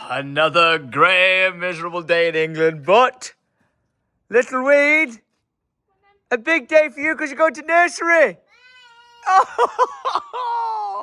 Another grey and miserable day in England, but little weed, a big day for you because you're going to nursery.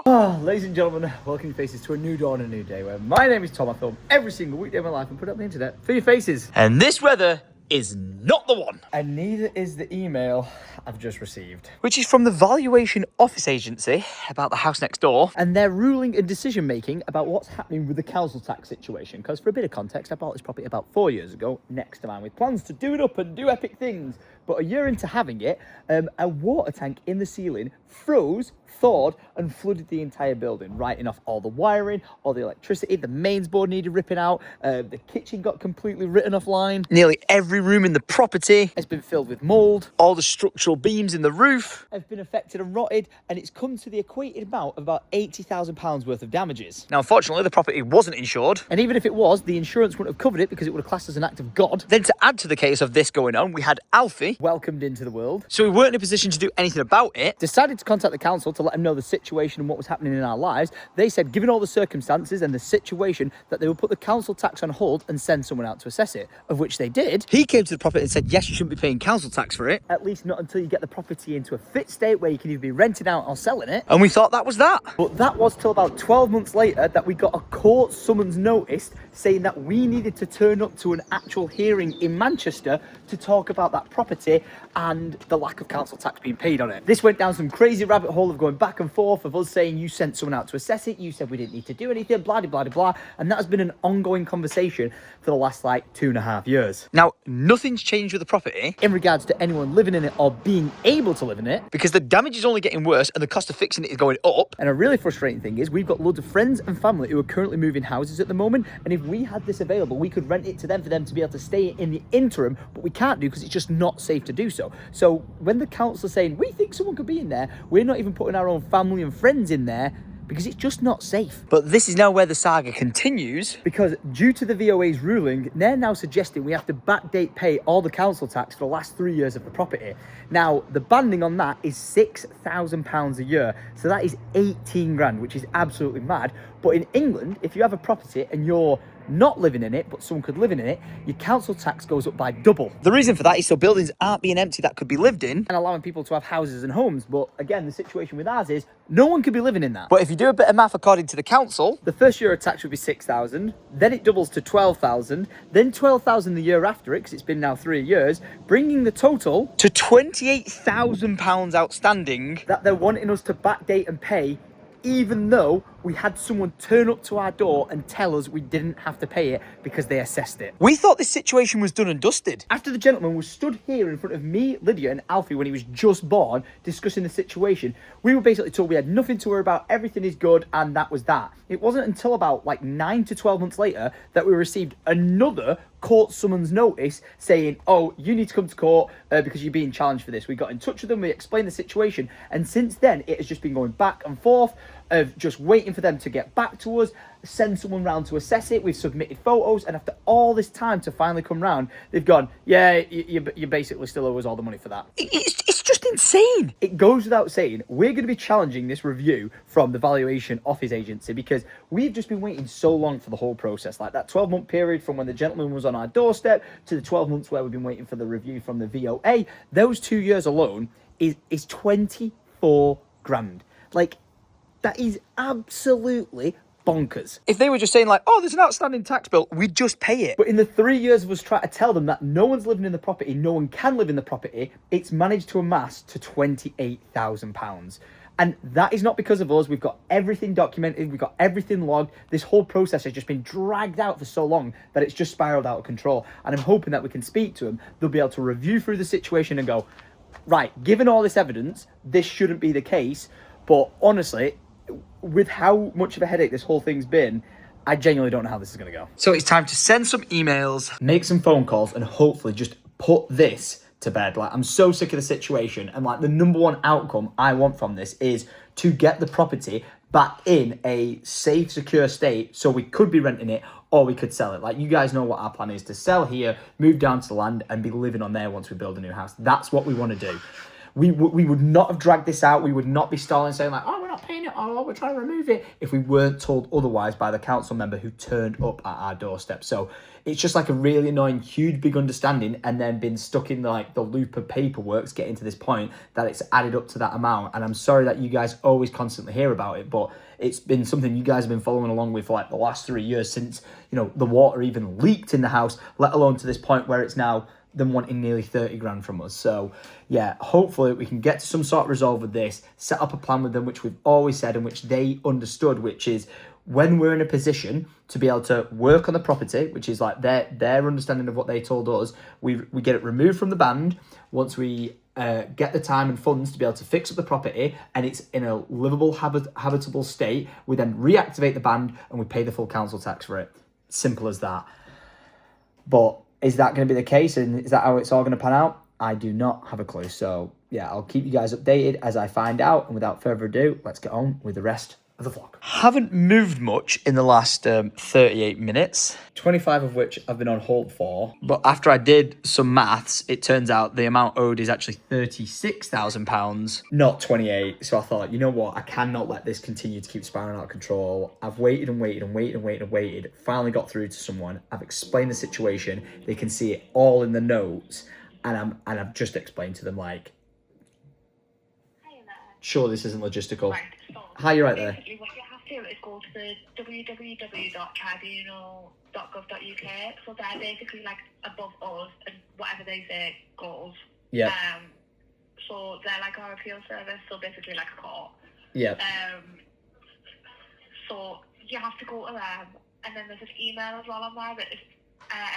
Ladies and gentlemen, welcome your faces to a new dawn and a new day where my name is Tom. I film every single weekday of my life and put it up on the internet for your faces. And this weather is not the one. And neither is the email I've just received. Which is from the valuation office agency about the house next door. And they're ruling and decision making about what's happening with the council tax situation. Because for a bit of context, I bought this property about 4 years ago next to mine with plans to do it up and do epic things. But a year into having it, a water tank in the ceiling froze, thawed and flooded the entire building, writing off all the wiring, all the electricity. The mains board needed ripping out. The kitchen got completely written offline. Nearly every room in the property It's been filled with mould. all the structural beams in the roof Have been affected and rotted, and it's come to the equated amount of about £80,000 worth of damages. Now, unfortunately, the property wasn't insured. And even if it was, the insurance wouldn't have covered it because it would have classed as an act of God. Then to add to the case of this going on, we had Alfie. Welcomed into the world. So we weren't in a position to do anything about it. Decided to contact the council to let them know the situation and what was happening in our lives. They said, given all the circumstances and the situation, that they would put the council tax on hold and send someone out to assess it, of which they did. He came to the property and said, yes, you shouldn't be paying council tax for it. At least not until you get the property into a fit state where you can either be renting out or selling it. And we thought that was that. But that was till about 12 months later that we got a court summons notice saying that we needed to turn up to an actual hearing in Manchester to talk about that property and the lack of council tax being paid on it. This went down some crazy rabbit hole of going back and forth of us saying you sent someone out to assess it, you said we didn't need to do anything, blah, blah, blah, blah. And that has been an ongoing conversation for the last like 2.5 years. Now, nothing's changed with the property In regards to anyone living in it or being able to live in it. because the damage is only getting worse and the cost of fixing it is going up. And a really frustrating thing is we've got loads of friends and family who are currently moving houses at the moment. And if we had this available, we could rent it to them for them to be able to stay in the interim, but we can't do because it's just not safe to do so. So when the council are saying, we think someone could be in there, we're not even putting our own family and friends in there because it's just not safe. But this is now where the saga continues. Because due to the VOA's ruling, they're now suggesting we have to backdate pay all the council tax for the last 3 years of the property. Now, the banding on that is £6,000 a year. So that is 18 grand, which is absolutely mad. But in England, if you have a property and you're not living in it, but someone could live in it, your council tax goes up by double. The reason for that is so buildings aren't being empty that could be lived in. And allowing people to have houses and homes. But again, the situation with ours is no one could be living in that. But if you do a bit of math according to the council, The first year of tax would be 6,000, then it doubles to 12,000, then 12,000 the year after it, because it's been now 3 years, bringing the total to £28,000 outstanding. that they're wanting us to backdate and pay, even though we had someone turn up to our door and tell us we didn't have to pay it because they assessed it. We thought this situation was done and dusted. After the gentleman was stood here in front of me, Lydia and Alfie when he was just born, discussing the situation, we were basically told we had nothing to worry about, everything is good, and that was that. It wasn't until about like 9 to 12 months later that we received another court summons notice saying, oh, you need to come to court because you're being challenged for this. We got in touch with them, we explained the situation, and since then it has just been going back and forth of just waiting for them to get back to us, send someone round to assess it. We've submitted photos, and after all this time to finally come round, they've gone, yeah, you basically still owe us all the money for that. It's just insane. It goes without saying, we're going to be challenging this review from the valuation office agency because we've just been waiting so long for the whole process. Like that 12-month period from when the gentleman was on our doorstep to the 12 months where we've been waiting for the review from the VOA. Those 2 years alone is 24 grand. Like, that is absolutely bonkers. If they were just saying like, oh, there's an outstanding tax bill, we'd just pay it. But in the 3 years of us trying to tell them that no one's living in the property, no one can live in the property, it's managed to amass to £28,000. And that is not because of us. We've got everything documented. We've got everything logged. This whole process has just been dragged out for so long that it's just spiraled out of control. And I'm hoping that we can speak to them. They'll be able to review through the situation and go, right, given all this evidence, this shouldn't be the case. But honestly, with how much of a headache this whole thing's been, I genuinely don't know how this is going to go. So it's time to send some emails, Make some phone calls and hopefully just put this to bed. Like, I'm so sick of the situation, and like the number one outcome I want from this is to get the property back in a safe, secure state so we could be renting it or we could sell it. Like, you guys know what our plan is, to sell here, move down to the land and be living on there once we build a new house. That's what we want to do. We would not have dragged this out. We would not be stalling saying like, oh, we're not paying it, or oh, we're trying to remove it, if we weren't told otherwise by the council member who turned up at our doorstep. So it's just like a really annoying, huge, big understanding, and then been stuck in like the loop of paperwork getting to this point that it's added up to that amount. And I'm sorry that you guys always constantly hear about it, but it's been something you guys have been following along with for like the last 3 years since, you know, the water even leaked in the house, let alone to this point where it's now them wanting nearly 30 grand from us. So yeah, hopefully we can get to some sort of resolve with this, set up a plan with them, which we've always said and which they understood, which is when we're in a position to be able to work on the property, which is like their understanding of what they told us, we get it removed from the band. Once we get the time and funds to be able to fix up the property and it's in a livable, habitable state, we then reactivate the band and we pay the full council tax for it. Simple as that. But is that going to be the case, and is that how it's all going to pan out? I do not have a clue. So yeah, I'll keep you guys updated as I find out. And without further ado, let's get on with the rest of the vlog. Haven't moved much in the last 38 minutes. 25 of which I've been on hold for. But after I did some maths, it turns out the amount owed is actually £36,000, not 28. So I thought, you know what? I cannot let this continue to keep spiraling out of control. I've waited and waited and waited and waited and waited. Finally got through to someone. I've explained the situation. They can see it all in the notes. And I've just explained to them, like, sure, this isn't logistical. Right, so Hi, you're right there. basically what you have to do is go to the www.tribunal.gov.uk. So they're basically like above us, and whatever they say goes. Yeah. So they're like our appeal service, so basically like a court. Yeah. So you have to go to them, and then there's an email as well on there that is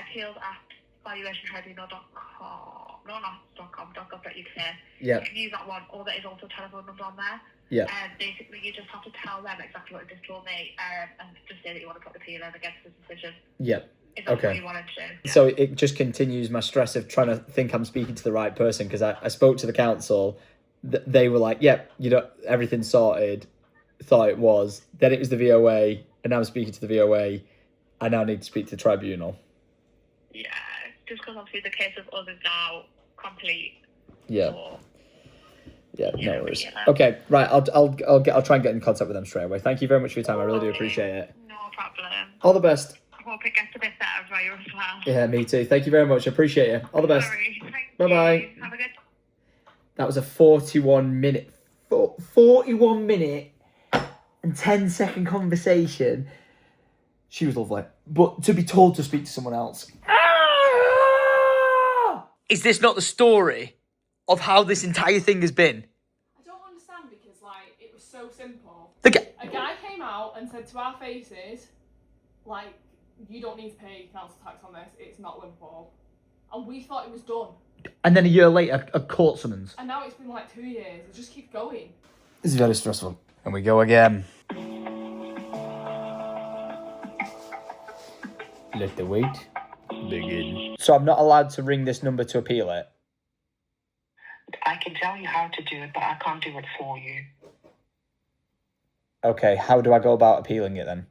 appeals@valuationtribunal.com. No, not .com, .gov.uk. Yeah. You can use that one, or there is also a telephone number on there. Yeah. And basically, you just have to tell them exactly what you just told me, and just say that you want to put the appeal in against the decision. Yeah. If that's Okay. what you wanted to. Yeah. So it just continues my stress of trying to think I'm speaking to the right person, because I spoke to the council. They were like, yep, you know, everything's sorted. Thought it was. Then it was the VOA, and now I'm speaking to the VOA. I now need to speak to the tribunal. Yeah, just because obviously the case of us is now complete. Yeah. So, Yeah, yeah, no worries. yeah. Okay, right. I'll try and get in contact with them straight away. Thank you very much for your time. I really do appreciate it. No problem. All the best. I hope it gets a bit better for you as well. Yeah, me too. Thank you very much. I appreciate you. All the best. Sorry. Thank Bye-bye. you. Have a good. That was a 41 minute and 10-second conversation. She was lovely. But to be told to speak to someone else. Is this not the story of how this entire thing has been? I don't understand, because like it was so simple. The guy. A guy came out and said to our faces, like, you don't need to pay council tax on this, it's not livable. And we thought it was done. And then a year later, a court summons. And now it's been like 2 years. It just keeps going. This is very stressful. And we go again. Let the wait begin. So I'm not allowed to ring this number to appeal it? I can tell you how to do it, but I can't do it for you. Okay, how do I go about appealing it then?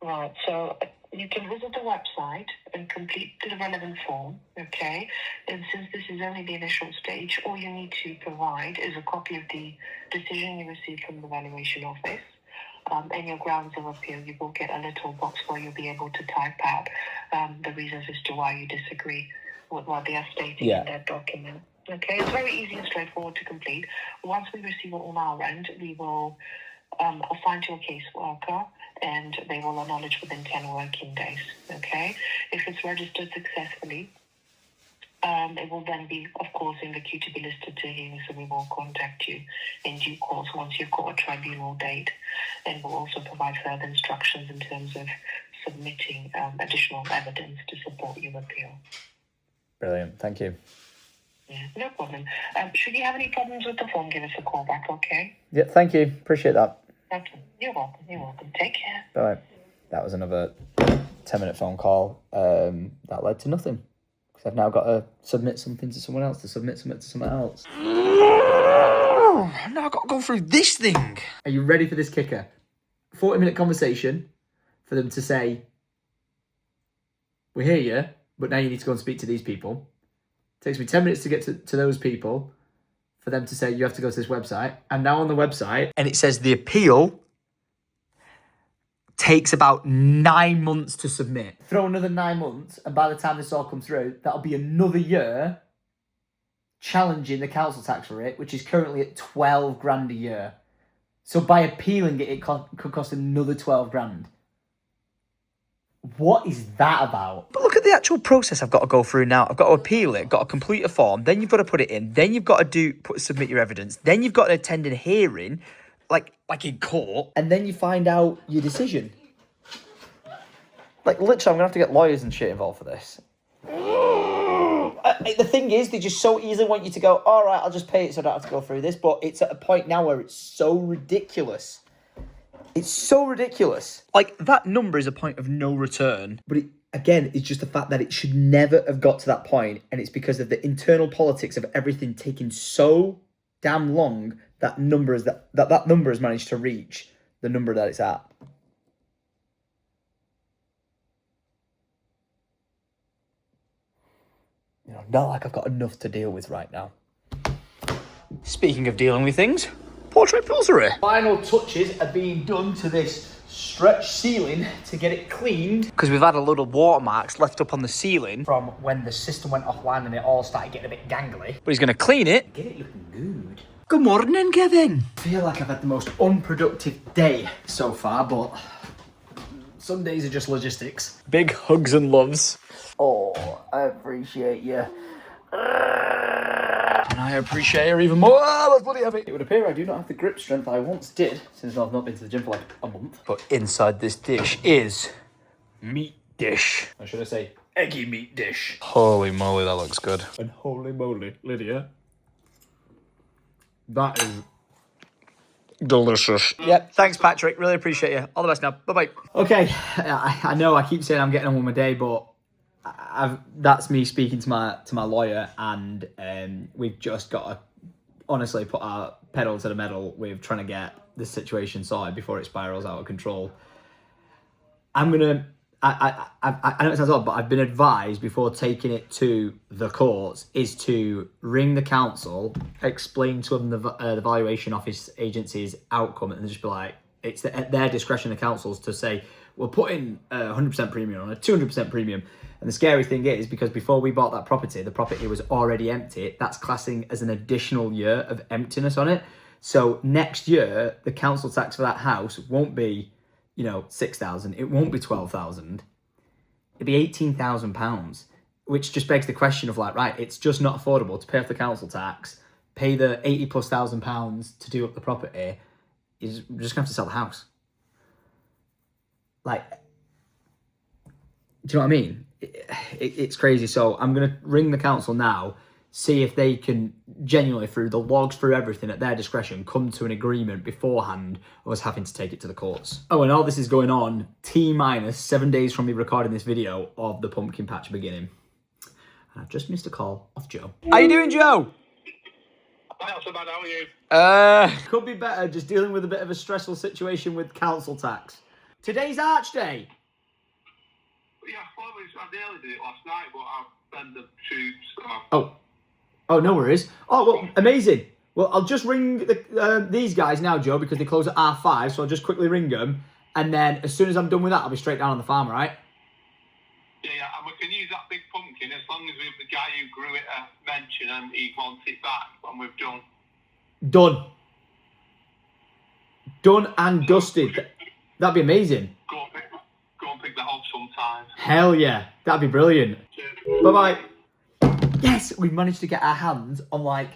Right, so you can visit the website and complete the relevant form, okay? And since this is only the initial stage, all you need to provide is a copy of the decision you received from the valuation office. And your grounds of appeal. You will get a little box where you'll be able to type out the reasons as to why you disagree with what they are stating in that document. Okay, it's very easy and straightforward to complete. Once we receive it on our end, we will assign to a caseworker, and they will acknowledge within 10 working days. Okay, if it's registered successfully, it will then be, of course, in the queue to be listed to hearing, so we will contact you in due course once you've got a tribunal date, and we'll also provide further instructions in terms of submitting additional evidence to support your appeal. Brilliant, thank you. Yeah, no problem. Should you have any problems with the form, give us a call back, okay? Yeah, thank you. Appreciate that. Okay. You're welcome. You're welcome. Take care. Bye. That was another 10-minute phone call that led to nothing. Because I've now got to submit something to someone else, to submit something to someone else. Now I've got to go through this thing. Are you ready for this kicker? 40-minute conversation for them to say, we hear you, but now you need to go and speak to these people. Takes me 10 minutes to get to those people. for them to say you have to go to this website. And now on the website, And it says the appeal takes about 9 months to submit. throw another 9 months, and by the time this all comes through, that'll be another year challenging the council tax rate, which is currently at 12 grand a year. So by appealing it, it could cost another 12 grand. What is that about? But look at the actual process I've got to go through now. I've got to appeal it, got to complete a form, then you've got to put it in, then you've got to submit your evidence, then you've got to attend a hearing, like in court. And then you find out your decision. Like, literally, I'm going to have to get lawyers and shit involved for this. The thing is, they just so easily want you to go, all right, I'll just pay it so I don't have to go through this. But it's at a point now where it's so ridiculous. It's so ridiculous. Like, that number is a point of no return. But again, it's just the fact that it should never have got to that point, and it's because of the internal politics of everything taking so damn long that number has managed to reach the number that it's at. You know, not like I've got enough to deal with right now. Speaking of dealing with things, portrait pulsery. Final touches are being done to this stretch ceiling to get it cleaned. Because we've had a load of watermarks left up on the ceiling. From when the system went offline and it all started getting a bit gangly. But he's going to clean it. Get it looking good. Good morning, Kevin. I feel like I've had the most unproductive day so far, but some days are just logistics. Big hugs and loves. Oh, I appreciate you. And I appreciate her even more. Oh, that's bloody heavy. It would appear I do not have the grip strength I once did, since I've not been to the gym for like a month. But inside this dish is meat dish. Or should I say, eggy meat dish? Holy moly, that looks good. And holy moly, Lydia, that is delicious. Yep, thanks, Patrick. Really appreciate you. All the best now. Bye-bye. okay. I know I keep saying I'm getting on with my day, but that's me speaking to my lawyer, and we've just got to honestly put our pedal to the metal with trying to get this situation sorted before it spirals out of control. I know it sounds odd, but I've been advised before taking it to the courts is to ring the council, explain to them the valuation office agency's outcome, and just be like, it's at their discretion, the council's, to say, we're putting 100% premium on a 200% premium. And the scary thing is, because before we bought that property, the property was already empty. That's classing as an additional year of emptiness on it. So next year, the council tax for that house won't be, £6,000. It won't be £12,000. It'd be £18,000, which just begs the question of like, right, it's just not affordable to pay off the council tax, pay the £80,000+ to do up the property. We're just gonna have to sell the house. Like, do you know what I mean? It's crazy. So I'm going to ring the council now, see if they can genuinely, through the logs, through everything at their discretion, come to an agreement beforehand of us having to take it to the courts. Oh, and all this is going on T-minus 7 days from me recording this video of the pumpkin patch beginning. And I've just missed a call off Joe. How you doing, Joe? Not so bad, how are you? Could be better, just dealing with a bit of a stressful situation with council tax. Today's Arch Day. Yeah, I nearly did it last night, but I've been the tubes, so... Oh, no worries. Oh, well, amazing. Well, I'll just ring these guys now, Joe, because they close at 5:30, so I'll just quickly ring them, and then as soon as I'm done with that, I'll be straight down on the farm, all right? Yeah, and we can use that big pumpkin as long as we have the guy who grew it mention and he wants it back when we've done. Done. Done and dusted. That'd be amazing. Go and pick that up sometime. Hell yeah. That'd be brilliant. Cheers. Bye-bye. Yes, we've managed to get our hands on like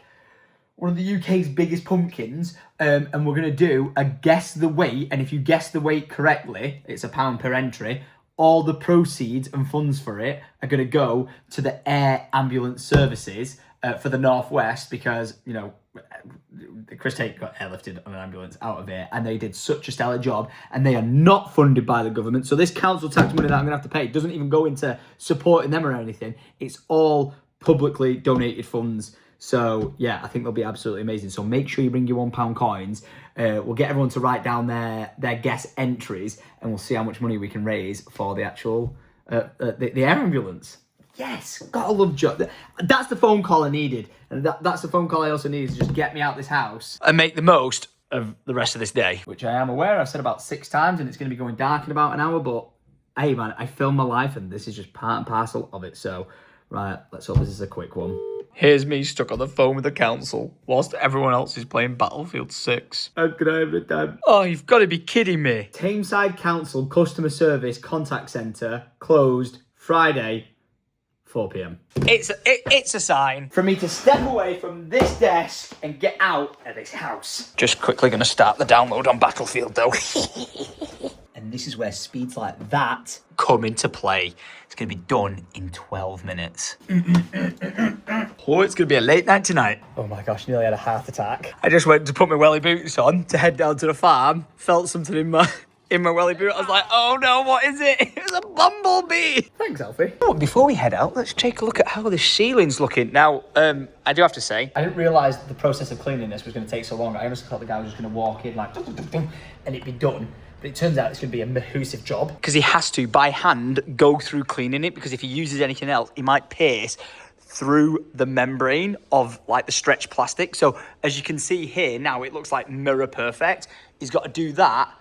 one of the UK's biggest pumpkins, and we're going to do a guess the weight, and if you guess the weight correctly, it's £1 per entry. All the proceeds and funds for it are going to go to the air ambulance services for the Northwest, because, Chris Tate got airlifted on an ambulance out of it, and they did such a stellar job, and they are not funded by the government. So this council tax money that I'm going to have to pay doesn't even go into supporting them or anything. It's all publicly donated funds. So yeah, I think they'll be absolutely amazing. So make sure you bring your £1 coins. We'll get everyone to write down their guess entries, and we'll see how much money we can raise for the actual the air ambulance. Yes, gotta love Joe. That's the phone call I needed. And that's the phone call I also needed to just get me out this house. And make the most of the rest of this day. Which I am aware I've said about 6 times and it's going to be going dark in about an hour, but hey man, I film my life and this is just part and parcel of it. So, right, let's hope this is a quick one. Here's me stuck on the phone with the council whilst everyone else is playing Battlefield 6. How could I have it done? Oh, you've got to be kidding me. Tameside Council Customer Service Contact Centre closed Friday, 4 p.m. It's a sign. For me to step away from this desk and get out of this house. Just quickly going to start the download on Battlefield though. And this is where speeds like that come into play. It's going to be done in 12 minutes. Oh, it's going to be a late night tonight. Oh my gosh, nearly had a heart attack. I just went to put my welly boots on to head down to the farm. Felt something in my welly boot. I was like, oh no, what is it? It's a bumblebee. Thanks, Alfie. Oh, before we head out, let's take a look at how the ceiling's looking. Now, I do have to say, I didn't realise the process of cleaning this was going to take so long. I honestly thought the guy was just going to walk in like, dum, dum, dum, dum, and it'd be done. But it turns out it's going to be a massive job. because he has to, by hand, go through cleaning it, because if he uses anything else, he might pierce through the membrane of like the stretch plastic. So as you can see here, now it looks like mirror perfect. He's got to do that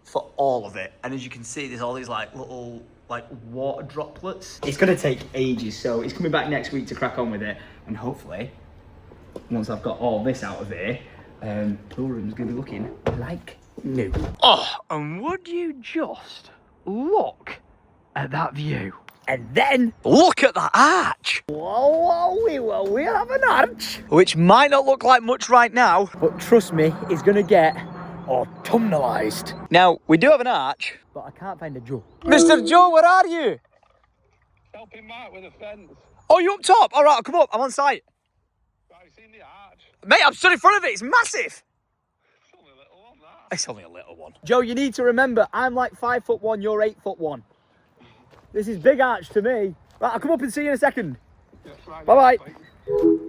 for all of it. And as you can see, there's all these like little like water droplets. It's going to take ages, so he's coming back next week to crack on with it. And hopefully, once I've got all this out of here, the room's going to be looking like new. Oh, and would you just look at that view? And then, Look at that arch, we'll have an arch. which might not look like much right now. But trust me, it's going to get autumnalised. Now, we do have an arch. But I can't find a Joe. Mr. Joe, where are you? Helping Mark with a fence. Oh, you up top? All right, I'll come up. I'm on site. Right, you seen the arch? Mate, I'm stood in front of it. It's massive. It's only a little one, that. It's only a little one. Joe, you need to remember, I'm like 5'1", you're 8'1". This is big arch to me. Right, I'll come up and see you in a second. Yeah, right, Bye-bye. right.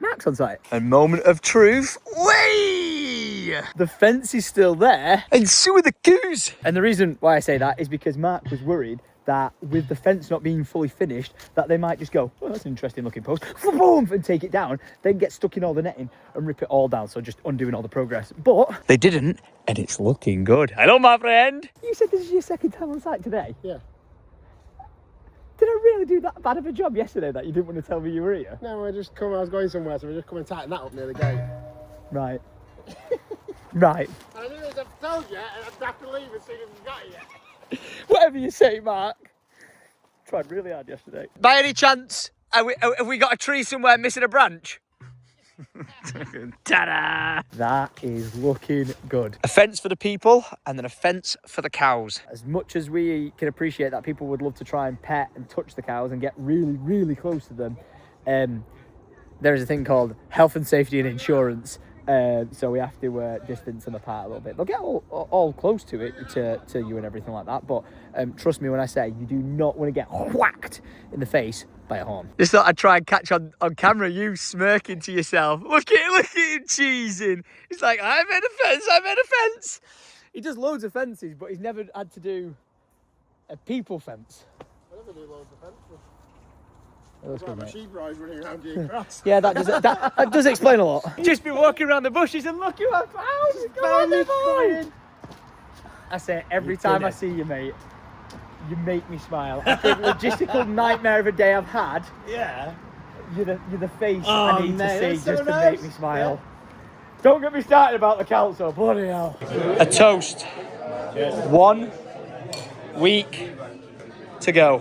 Mark's on site. A moment of truth. Whee! The fence is still there. And so are the coos. And the reason why I say that is because Mark was worried that with the fence not being fully finished, that they might just go, well, that's an interesting looking post, boom, and take it down, then get stuck in all the netting and rip it all down. So just undoing all the progress. But They didn't, and it's looking good. Hello, my friend. you said this is your second time on site today. Yeah. Did I really do that bad of a job yesterday that you didn't want to tell me you were here? No, I was going somewhere, so we just come and tighten that up near the gate. Right. Right. And I knew as I've told you, and I'd have to leave as soon as we got here. Whatever you say, Mark. Tried really hard yesterday. By any chance, have we got a tree somewhere missing a branch? Ta-da! That is looking good. A fence for the people, and then a fence for the cows. As much as we can appreciate that people would love to try and pet and touch the cows and get really, really close to them, there is a thing called health and safety and insurance. So we have to distance them apart a little bit. They'll get all close to it, to you and everything like that. But trust me when I say you do not want to get whacked in the face by a horn. Just thought I'd try and catch on camera you smirking to yourself. Look at him cheesing. He's like, I made a fence. He does loads of fences, but he's never had to do a people fence. I never do loads of fences. That's good, My mate. sheep rise running around doing grass. Yeah, that does explain a lot. Just be walking around the bushes and look, you have cows. Go on, then, boy. I say it every time I see you, mate. You make me smile. I think logistical nightmare of a day I've had. Yeah. You're the face I need mate, to that's see so just to nice. make me smile. Don't get me started about the council. Bloody hell. A toast. 1 week to go.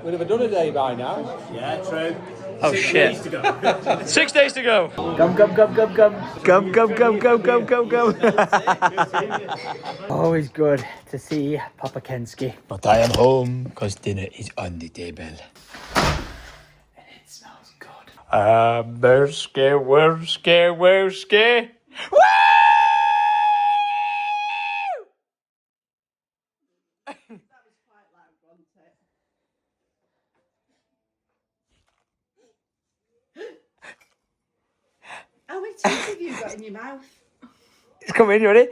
We'd have done a day by now. Yeah, true. Oh shit. 6 days to go. Gum, gum, gum, gum, gum. Gum, gum, gum, gum, gum, gum, gum. Always good to see Papa Kensky. But I am home because dinner is on the table. And it smells good. Where's Woo! How many teeth have you got in your mouth? It's coming, you ready?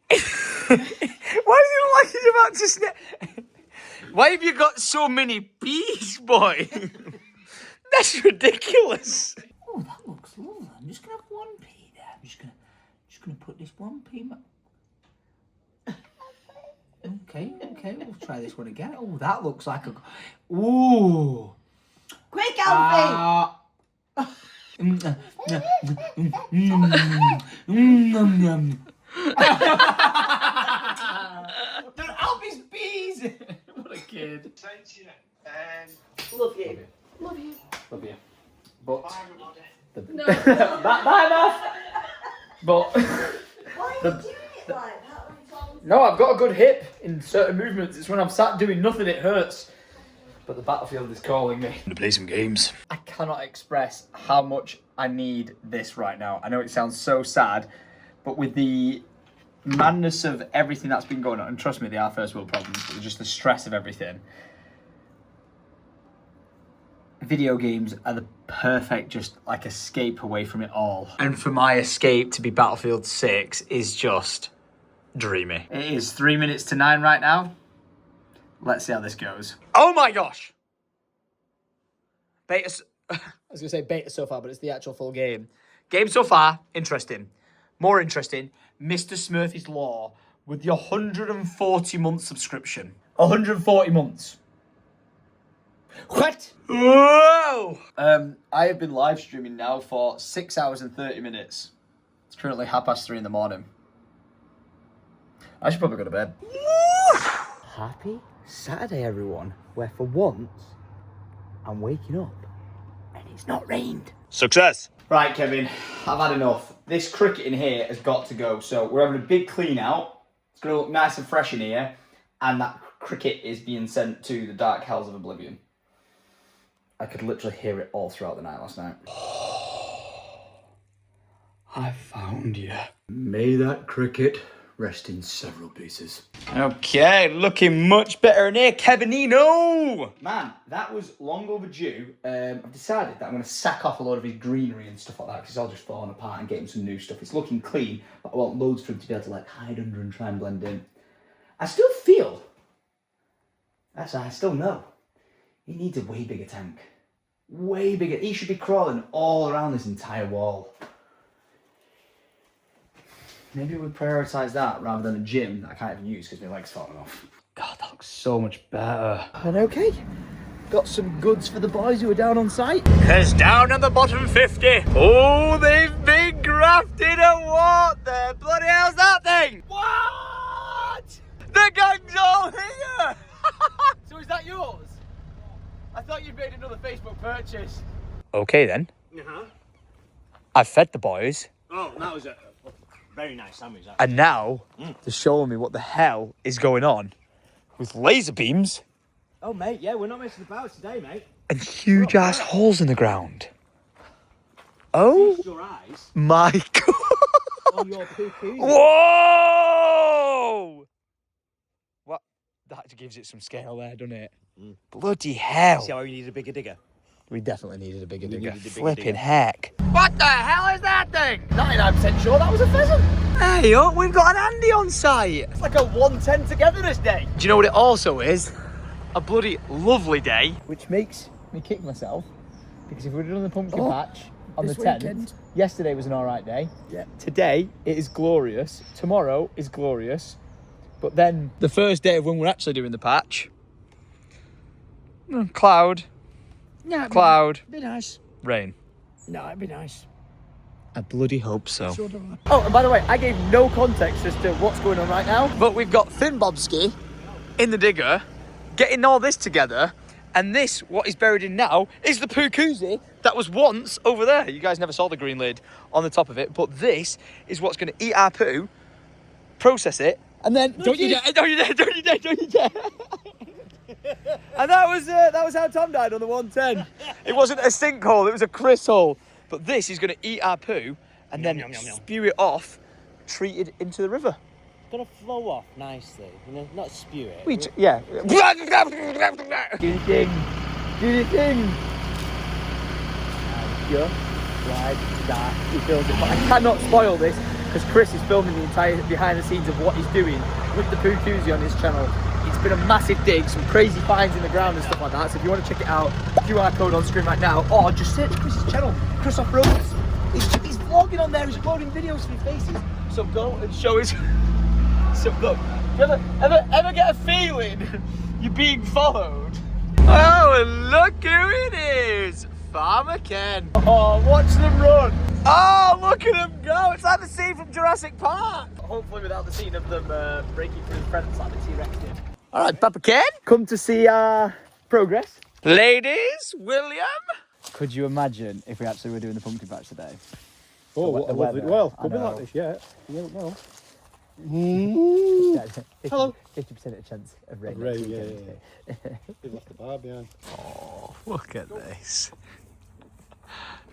Why is he He's about to snap. Why have you got so many peas, boy? That's ridiculous. Oh, that looks lovely. I'm just gonna have one pea there. I'm just gonna put this one pea. Okay, we'll try this one again. Oh, that looks like a. Ooh. Quick, Alfie! They're Alfie's bees. What a kid. Love you. Love you. But. Bye, everybody. Bye, Muff. But. Why are you doing it like that? No, I've got a good hip in certain movements. It's when I'm sat doing nothing, it hurts. But the battlefield is calling me. To play some games. I cannot express how much I need this right now. I know it sounds so sad, but with the madness of everything that's been going on, and trust me, they are first world problems, but just the stress of everything. Video games are the perfect just like escape away from it all. And for my escape to be Battlefield 6 is just dreamy. It is 3 minutes to 9 right now. Let's see how this goes. Oh my gosh! I was gonna say beta so far, but it's the actual full game. Game so far, interesting. More interesting, Mr. Smurfy's Law with your 140-month subscription. 140 months. What? Whoa! I have been live streaming now for 6 hours and 30 minutes. It's currently 3:30 in the morning. I should probably go to bed. Happy Saturday, everyone, where for once, I'm waking up and it's not rained. Success! Right, Kevin, I've had enough. This cricket in here has got to go. So we're having a big clean out. It's going to look nice and fresh in here. And that cricket is being sent to the dark hells of oblivion. I could literally hear it all throughout the night last night. I found you. May that cricket rest in several pieces. Okay, looking much better in here, Kevinino! Man, that was long overdue. I've decided that I'm going to sack off a load of his greenery and stuff like that because it's all just falling apart and getting some new stuff. It's looking clean, but I want loads for him to be able to like hide under and try and blend in. I still feel, I still know, he needs a way bigger tank. Way bigger. He should be crawling all around this entire wall. Maybe we prioritise that rather than a gym that I can't even use because my leg's falling off. God, that looks so much better. And okay, got some goods for the boys who are down on site. Because down at the bottom 50, oh, they've been grafted at what? The bloody hell's that thing? What? The gang's all here! So is that yours? I thought you'd made another Facebook purchase. Okay then, Uh-huh. I've fed the boys, Oh, that was a very nice sandwich, that. and now they're showing me what the hell is going on with laser beams Oh, mate, yeah, we're not messing about today, mate. and huge ass holes in the ground. Oh Feast your eyes my god! on your poo-poo. Whoa! What? That gives it some scale there, doesn't it? Bloody hell. See how we need a bigger digger? We definitely needed a bigger digger. needed a bigger Flipping digger. heck. What the hell is that thing? 99% sure that was a pheasant. Hey, oh, we've got an Andy on site. It's like a 110 togetherness day. Do you know what it also is? A bloody lovely day. Which makes me kick myself because if we'd done the pumpkin patch on the this 10th, weekend. yesterday was an alright day. Yeah. Today it is glorious. Tomorrow is glorious. But then the first day of when we're actually doing the patch, Cloud, No, it'd cloud, Be nice. rain. No, it'd be nice. I bloody hope so. Sure do I. oh, and by the way, I gave no context as to what's going on right now. But we've got Finn Bobski in the digger, getting all this together, and this, what is buried in now, is the poo koozie that was once over there. You guys never saw the green lid on the top of it, but this is what's going to eat our poo, process it, and then don't you dare. And that was how Tom died on the 110. It wasn't a sinkhole, it was a Chris hole. But this is going to eat our poo and then spew it off, treated into the river. Gonna flow off nicely, you know, not spew it. Yeah. Do the thing. Do the thing. Just like that. He feels it. But I cannot spoil this because Chris is filming the entire behind the scenes of what he's doing with the poo koozie on his channel. It's been a massive dig, some crazy finds in the ground and stuff like that. So if you want to check it out, QR code on screen right now, or just search Chris's channel, Chris Off Roads. He's vlogging on there, he's uploading videos for his faces. So go and show his. So look, do you ever get a feeling you're being followed? Oh, and look who it is! Farmer Ken. Oh, watch them run. Oh, look at them go. It's like the scene from Jurassic Park. Hopefully without the scene of them breaking through the fence like the T-Rex did. All right, Papa Ken. Come to see our progress. Ladies, William. Could you imagine if we actually were doing the pumpkin patch today? Oh, what a lovely. Well, could be like this, yeah. You don't know. Hello. 50% chance of rain. Yeah. We've left the bar behind. Oh, look at this.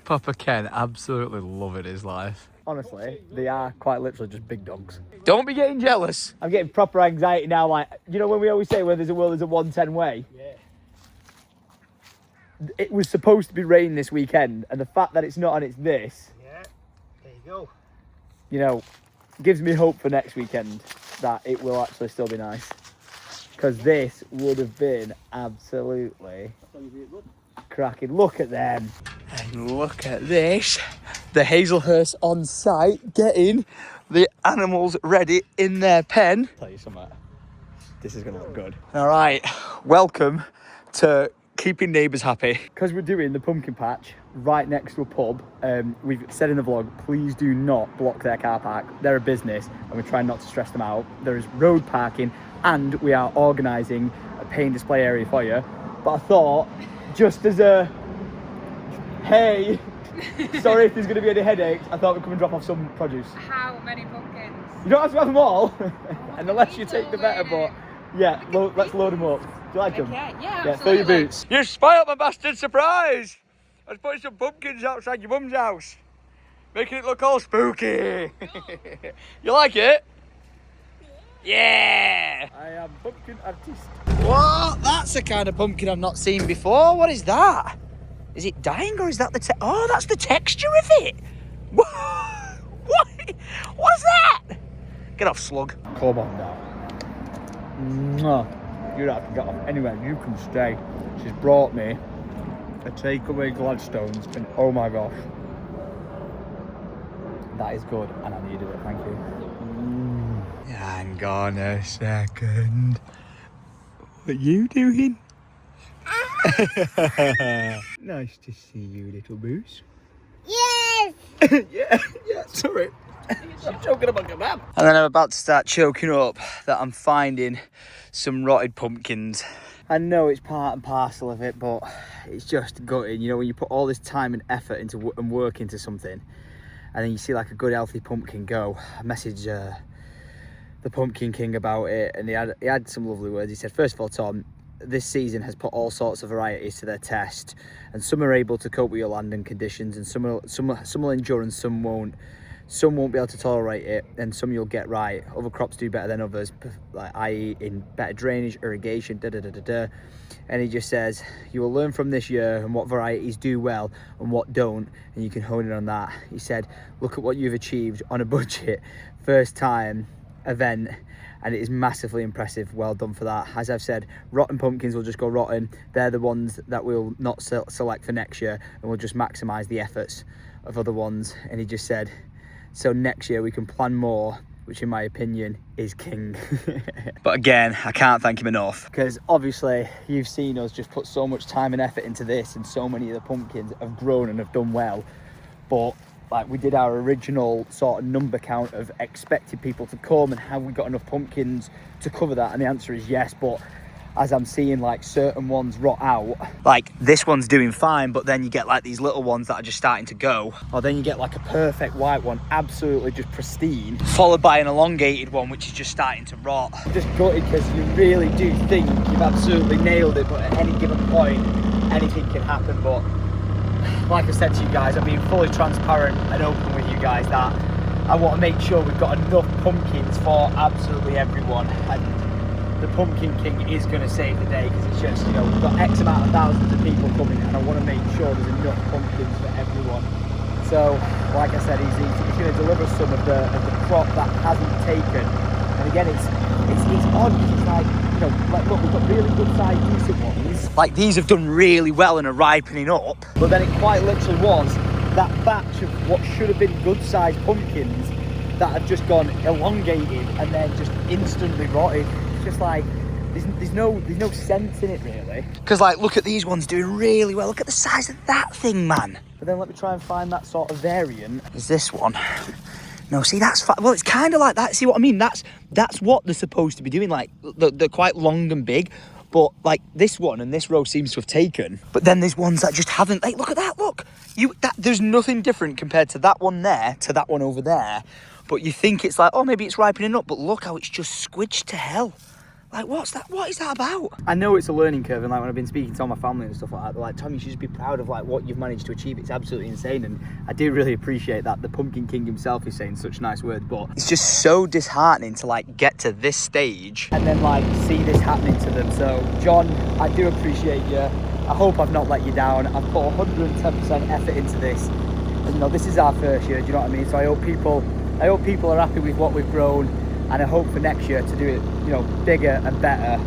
Papa Ken absolutely loving his life. Honestly, they are quite literally just big dogs. Don't be getting jealous. I'm getting proper anxiety now, like, you know when we always say where there's a will, there's a 110 way? Yeah. It was supposed to be rain this weekend, and the fact that it's not and it's this, Yeah, there you go. you know, gives me hope for next weekend that it will actually still be nice. Because this would have been absolutely cracking. Look at them. And look at this. The Hazelhurst on site getting the animals ready in their pen. I'll tell you something. This is going to look good. All right. Welcome to keeping neighbours happy. Because we're doing the pumpkin patch right next to a pub, we've said in the vlog, please do not block their car park. They're a business and we're trying not to stress them out. There is road parking and we are organising a paint display area for you. But I thought, just as a, hey, sorry if there's going to be any headaches, I thought we'd come and drop off some produce. How many pumpkins? You don't have to have them all, and unless you take the better, but yeah, let's load them up. Do you like them? Okay, yeah, Yeah, fill your absolutely. boots. You spoiled my bastard surprise! I was putting some pumpkins outside your mum's house, making it look all spooky. You like it? Yeah! I am pumpkin artist. What? That's the kind of pumpkin I've not seen before. What is that? Is it dying or is that the oh, that's the texture of it. What? What's that? Get off, slug. Come on now. You don't have to get off anywhere. You can stay. She's brought me a takeaway Gladstones and oh my gosh. That is good and I needed it, thank you. Hang on a second. What are you doing? Nice to see you, little moose. Yes! yeah, sorry. I'm choking up a kebab. And then I'm about to start choking up that I'm finding some rotted pumpkins. I know it's part and parcel of it, but it's just gutting. You know, when you put all this time and effort into and work into something, and then you see like a good healthy pumpkin go. I messaged the Pumpkin King about it, and he had some lovely words. He said, first of all, Tom, this season has put all sorts of varieties to their test, and some are able to cope with your land and conditions, and some will endure and some won't. Some won't be able to tolerate it, and some you'll get right. Other crops do better than others, like i.e. in better drainage, irrigation, And he just says, you will learn from this year and what varieties do well and what don't, and you can hone in on that. He said, look at what you've achieved on a budget, first time event, and it is massively impressive. Well done for that. As I've said, rotten pumpkins will just go rotten. They're the ones that we'll not select for next year, and we'll just maximise the efforts of other ones. And he just said, so next year we can plan more, which in my opinion is king. But again, I can't thank him enough, because obviously you've seen us just put so much time and effort into this, and so many of the pumpkins have grown and have done well. But like, we did our original sort of number count of expected people to come and have we got enough pumpkins to cover that, and the answer is yes. But as I'm seeing like certain ones rot out, like this one's doing fine, but then you get like these little ones that are just starting to go, or then you get like a perfect white one, absolutely just pristine, followed by an elongated one which is just starting to rot. Just gutted, because you really do think you've absolutely nailed it, but at any given point anything can happen. But like I said to you guys, I'm being fully transparent and open with you guys that I want to make sure we've got enough pumpkins for absolutely everyone, and the Pumpkin King is going to save the day, because it's just, you know, we've got X amount of thousands of people coming, and I want to make sure there's enough pumpkins for everyone. So, like I said, he's going to deliver some of the crop that hasn't taken. And again, it's odd because it's like, you know, like, look, we've got really good sized decent ones. Like these have done really well and are ripening up. But then it quite literally was that batch of what should have been good sized pumpkins that have just gone elongated and then just instantly rotted. It's just like, there's no sense in it really. Because like, look at these ones doing really well. Look at the size of that thing, man. But then let me try and find that sort of variant. Is this one? No, see, that's well, it's kind of like that. See what I mean? That's what they're supposed to be doing. Like, they're quite long and big, but like this one and this row seems to have taken. But then there's ones that just haven't. Like, look at that. Look, there's nothing different compared to that one there to that one over there. But you think it's like, oh, maybe it's ripening up. But look how it's just squidged to hell. Like, what's that? What is that about? I know it's a learning curve, and like when I've been speaking to all my family and stuff like that, they're like, Tom, you should just be proud of like what you've managed to achieve. It's absolutely insane, and I do really appreciate that the Pumpkin King himself is saying such nice words. But It's just so disheartening to like get to this stage. and then like see this happening to them. So John, I do appreciate you. I hope I've not let you down. I've put 110% effort into this, and you know this is our first year. Do you know what I mean? So I hope people are happy with what we've grown. And I hope for next year to do it, you know, bigger and better.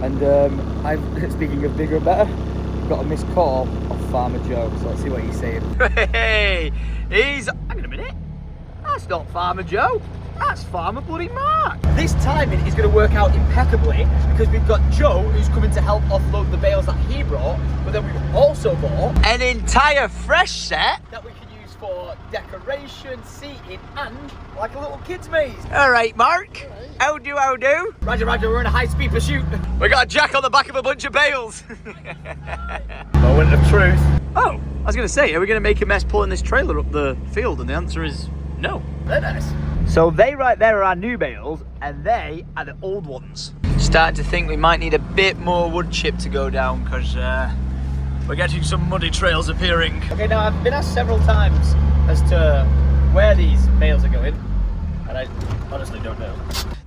And speaking of bigger and better, I've got a missed call off Farmer Joe. So let's see what he's saying. Hey, hang on a minute. That's not Farmer Joe. That's Farmer bloody Mark. This timing is going to work out impeccably because we've got Joe who's coming to help offload the bales that he brought, but then we've also bought An entire fresh set. that we can use for decoration, seating, and like a little kids maze. All right, Mark. How do? Roger, we're in a high-speed pursuit. We got a jack on the back of a bunch of bales. Moment of truth. Oh, I was going to say, are we going to make a mess pulling this trailer up the field? And the answer is no. They're nice. So they right there are our new bales, and they are the old ones. Starting to think we might need a bit more wood chip to go down, because we're getting some muddy trails appearing. Okay, now I've been asked several times as to where these bales are going, and I honestly don't know.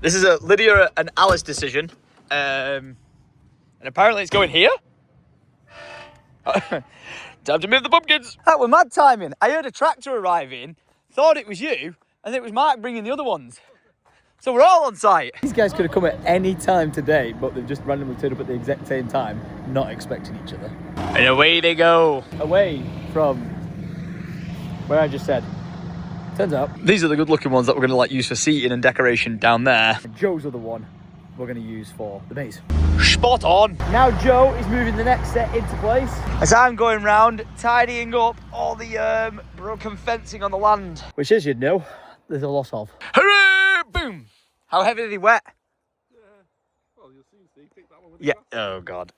This is a Lydia and Alice decision, and apparently it's going here. Time to move the pumpkins. That was mad timing. I heard a tractor arriving, thought it was you, and it was Mark bringing the other ones. So we're all on site. These guys could have come at any time today, but they've just randomly turned up at the exact same time, not expecting each other. And away they go. Away from where I just said. Turns out, These are the good looking ones that we're going to like use for seating and decoration down there. Joe's are the one we're going to use for the maze. Spot on. Now Joe is moving the next set into place. As I'm going round tidying up all the broken fencing on the land. Which, as you'd know, there's a lot of. Hooray! Boom! How heavy are they wet? Well, you'll soon see. Pick that one with Yeah. Oh god.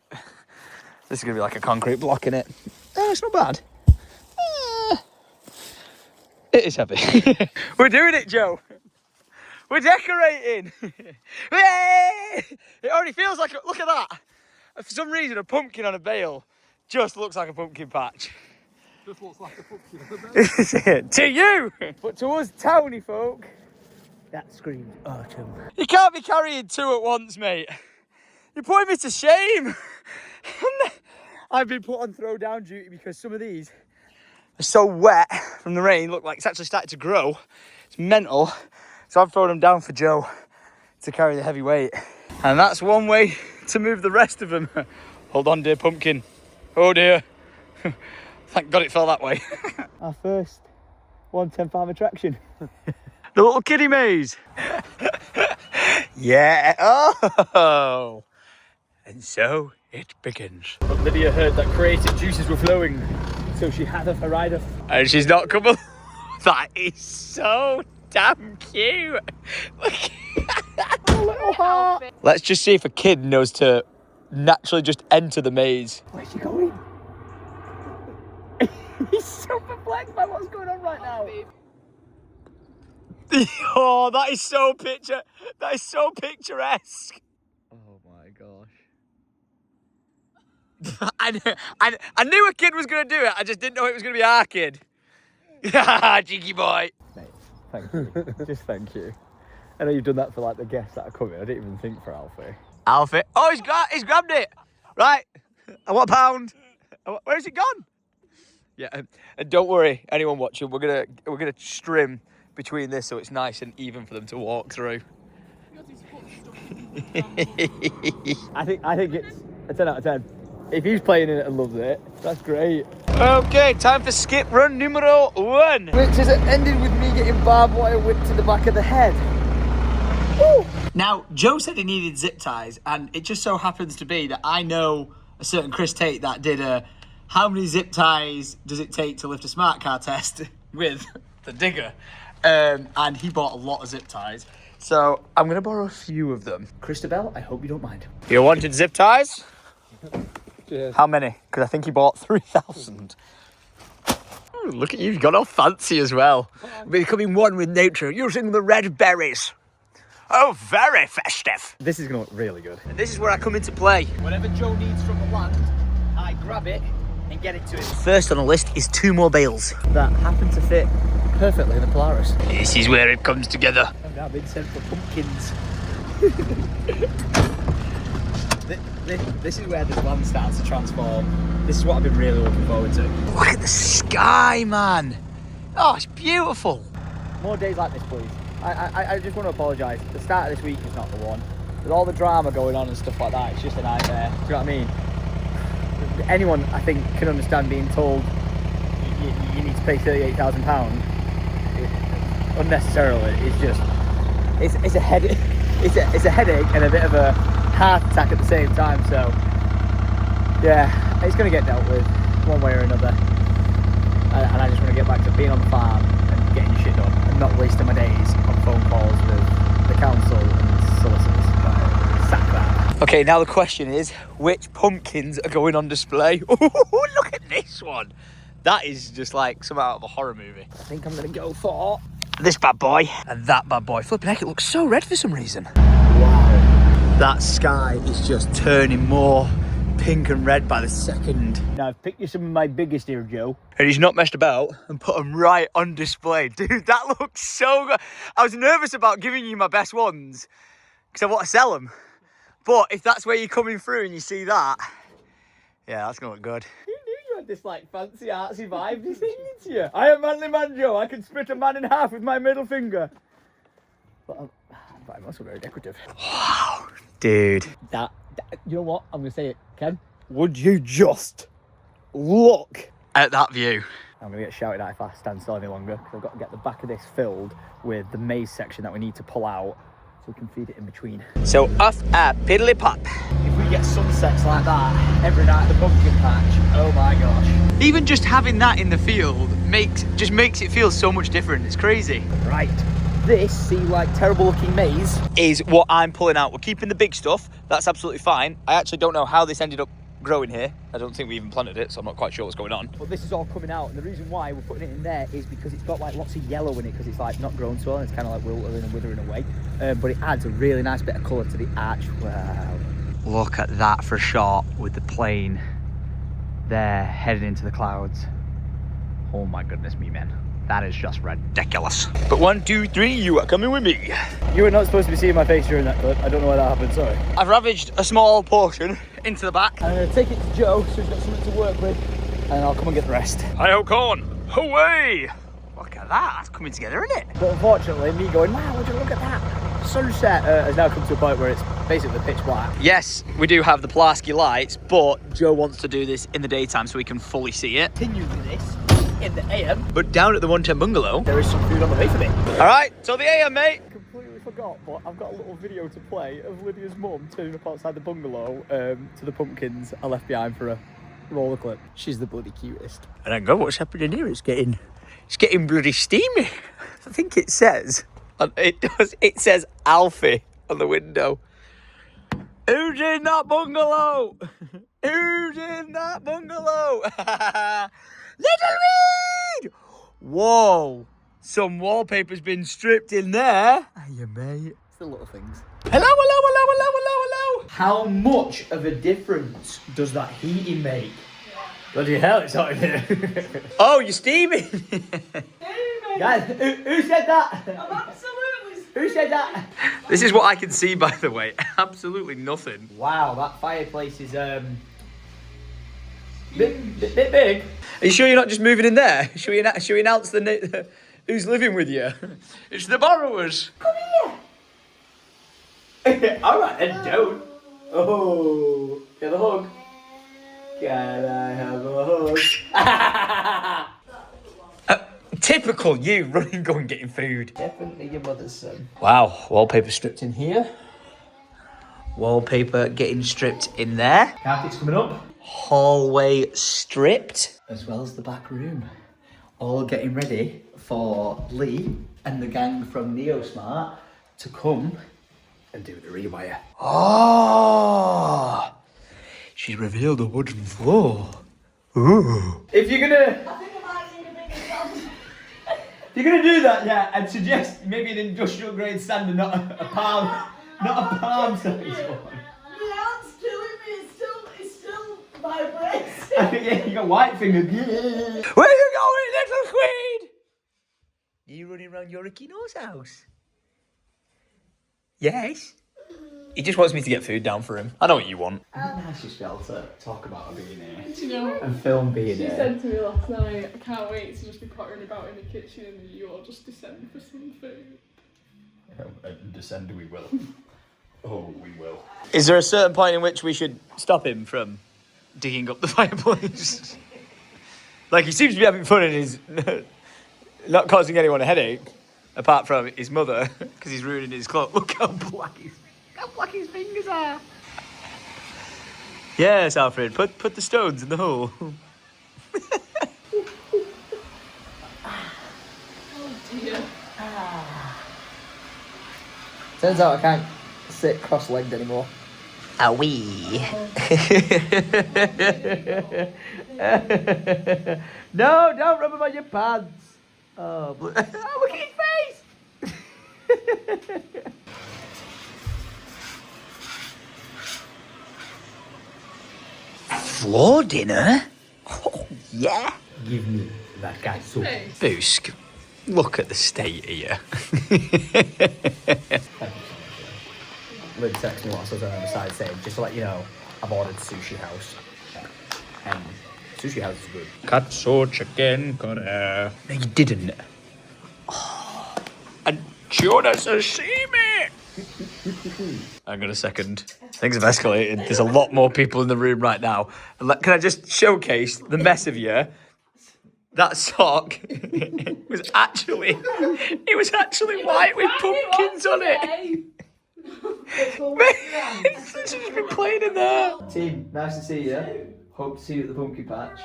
This is gonna be like a concrete block in it. Oh, it's not bad. It is heavy. We're doing it, Joe. We're decorating. Yay! It already feels like look at that. For some reason, a pumpkin on a bale just looks like a pumpkin patch. Just looks like a pumpkin. To you. But to us towny folk, that screams autumn. You can't be carrying two at once, mate. You're putting me to shame. I've been put on throw down duty because some of these are so wet from the rain. Look like it's actually started to grow. It's mental. So I've thrown them down for Joe to carry the heavy weight. And that's one way to move the rest of them. Hold on, dear pumpkin. Oh dear. Thank God it fell that way. our first 110 farm attraction. The little kiddie maze. Yeah. Oh. And so it begins. But Lydia heard that creative juices were flowing, so she had of her rider. And she's not coming. That is so damn cute. Look. Little heart. Let's just see if a kid knows to naturally just enter the maze. Where's she going? He's so perplexed by what's going on right now. Oh, that is so picturesque. Oh my gosh. I knew a kid was going to do it. I just didn't know it was going to be our kid. Cheeky boy. Mate, thank you. Just thank you. I know you've done that for like the guests that are coming. I didn't even think for Alfie. Alfie. Oh, he's grabbed it. Right. I want a pound. Where's it gone? Yeah, and don't worry, anyone watching, we're gonna trim between this so it's nice and even for them to walk through. I think it's a 10 out of 10. If he's playing in it and loves it, that's great. Okay, time for skip run numero 1. Which is ended with me getting barbed wire whipped to the back of the head. Woo! Now, Joe said he needed zip ties, and it just so happens to be that I know a certain Chris Tate that did a how many zip ties does it take to lift a smart car test with the digger, and he bought a lot of zip ties. So I'm gonna borrow a few of them. Christabel, I hope you don't mind. You wanted zip ties? Cheers. How many? Because I think he bought 3,000. Ooh, look at you, you've got all fancy as well. Becoming one with nature, using the red berries. Oh, very festive. This is going to look really good. And this is where I come into play. Whatever Joe needs from the land, I grab it and get it to him. First on the list is 2 more bales. That happen to fit perfectly in the Polaris. This is where it comes together. I've now been sent for pumpkins. This is where this land starts to transform. This is what I've been really looking forward to. Look at the sky, man. Oh, it's beautiful. More days like this, please. I just want to apologise. The start of this week is not the one. With all the drama going on and stuff like that, it's just a nightmare. Do you know what I mean? Anyone, I think, can understand being told you need to pay £38,000 unnecessarily. It's just, it's a headache. It's a headache and a bit of a heart attack at the same time. So, yeah, it's going to get dealt with one way or another. And I just want to get back to being on the farm and getting shit done and not wasting my days on phone calls with the council and solicitors. Sack that. Okay, now the question is, which pumpkins are going on display? Ooh, look at this one. That is just like something out of a horror movie. I think I'm going to go for This bad boy and that bad boy. Flipping heck, it looks so red for some reason. wow. That sky is just turning more pink and red by the second. Now I've picked you some of my biggest here, Joe. And he's not messed about and put them right on display. Dude, that looks so good. I was nervous about giving you my best ones because I want to sell them. But if that's where you're coming through and you see that, yeah, that's gonna look good. Who knew you had this like fancy artsy vibe? This thing into you. I am manly man, Joe. I can split a man in half with my middle finger. But I'm also very decorative. Wow, dude. That, you know what? I'm going to say it, Ken. Would you just look At that view. I'm going to get shouted at if I stand still any longer because I've got to get the back of this filled with the maize section that we need to pull out so we can feed it in between. So off a piddly pop. If we get sunsets like that every night at the pumpkin patch, oh my gosh. Even just having that in the field makes it feel so much different. It's crazy. Right. This, see, like terrible looking maize, Is what I'm pulling out. We're keeping the big stuff. That's absolutely fine. I actually don't know how this ended up growing here. I don't think we even planted it, so I'm not quite sure what's going on. but this is all coming out, and the reason why we're putting it in there is because it's got like lots of yellow in it because it's like not grown so well and it's kind of like wilting and withering away, but it adds a really nice bit of colour to the arch. Wow. Look at that for a shot with the plane there heading into the clouds. Oh my goodness me, man. That is just ridiculous. But 1, 2, 3, you are coming with me. You were not supposed to be seeing my face during that clip. I don't know why that happened, sorry. I've ravaged a small portion into the back. I'm going to take it to Joe so he's got something to work with, and I'll come and get the rest. Hi-ho corn, away! Look at that, that's coming together, isn't it? But unfortunately, me going, wow, would you look at that? Sunset has now come to a point where it's basically pitch black. Yes, we do have the Pulaski lights, but Joe wants to do this in the daytime so we can fully see it. Continue with this in the AM. But down at the 110 bungalow, There is some food on the way for me. all right, till the AM, mate. Completely forgot, but I've got a little video to play of Lydia's mum turning up outside the bungalow to the pumpkins I left behind for a roller clip. She's the bloody cutest. And I go, what's happening here? It's getting bloody steamy. I think it says, it says Alfie on the window. Who's in that bungalow? Who's in that bungalow? Little Reed! Whoa, some wallpaper's been stripped in there. Hiya, mate. It's the little things. Hello, hello, hello, hello, hello, hello. How much of a difference does that heating make? Yeah. Bloody hell, it's hot in here. Oh, you're steaming. Guys, who said that? Absolutely. Who said that? This is what I can see, by the way. Absolutely nothing. Wow, that fireplace is Bit big. Are you sure you're not just moving in there? Should we announce who's living with you? It's the borrowers. Come here. All right, then don't. Oh, get a hug. Can I have a hug? Typical you, running, going, getting food. Definitely your mother's son. Wow, wallpaper stripped in here. Wallpaper getting stripped in there. Carpet's coming up. Hallway stripped. As well as the back room. All getting ready for Lee and the gang from NeoSmart to come and do the rewire. Oh, she's revealed the wooden floor. Ooh. If you're gonna... I think I might need a bigger job. If you're gonna do that, yeah, I'd suggest maybe an industrial grade sand and not a palm size one. The hand's killing me. It's still vibrating. Yeah, you got white fingers. Where are you going, little queen? Are you running around Yorikino's house? Yes. He just wants me to get food down for him. I know what you want. Nice as well to talk about her being here Do you know? and film being She here. said to me last night, I can't wait to just be pottering about in the kitchen and you all just descend for some food. And descend we will. Oh, we will. Is there a certain point in which we should stop him from digging up the fireplace? Like, he seems to be having fun and he's not causing anyone a headache, apart from his mother, because he's ruining his clothes. Look how black his fingers are. Yes, Alfred, put the stones in the hole. Oh dear. Turns out I can't sit cross-legged anymore. Are we? No, don't rub them on your pants. Oh, look at his face. Floor dinner? Oh, yeah. Give me that guy so. Boosk, look at the state here. Lynn texted me whilst I was on the other side saying, just to let you know, I've ordered Sushi House. And Sushi House is good. Katsu chicken curry. No, you didn't. Oh, and tuna sashimi. Hang on a second. Things have escalated. There's a lot more people in the room right now. Can I just showcase the mess of you? That sock was actually white with pumpkins on it. It's just been playing in there. Team, nice to see you. Hope to see you at the pumpkin patch.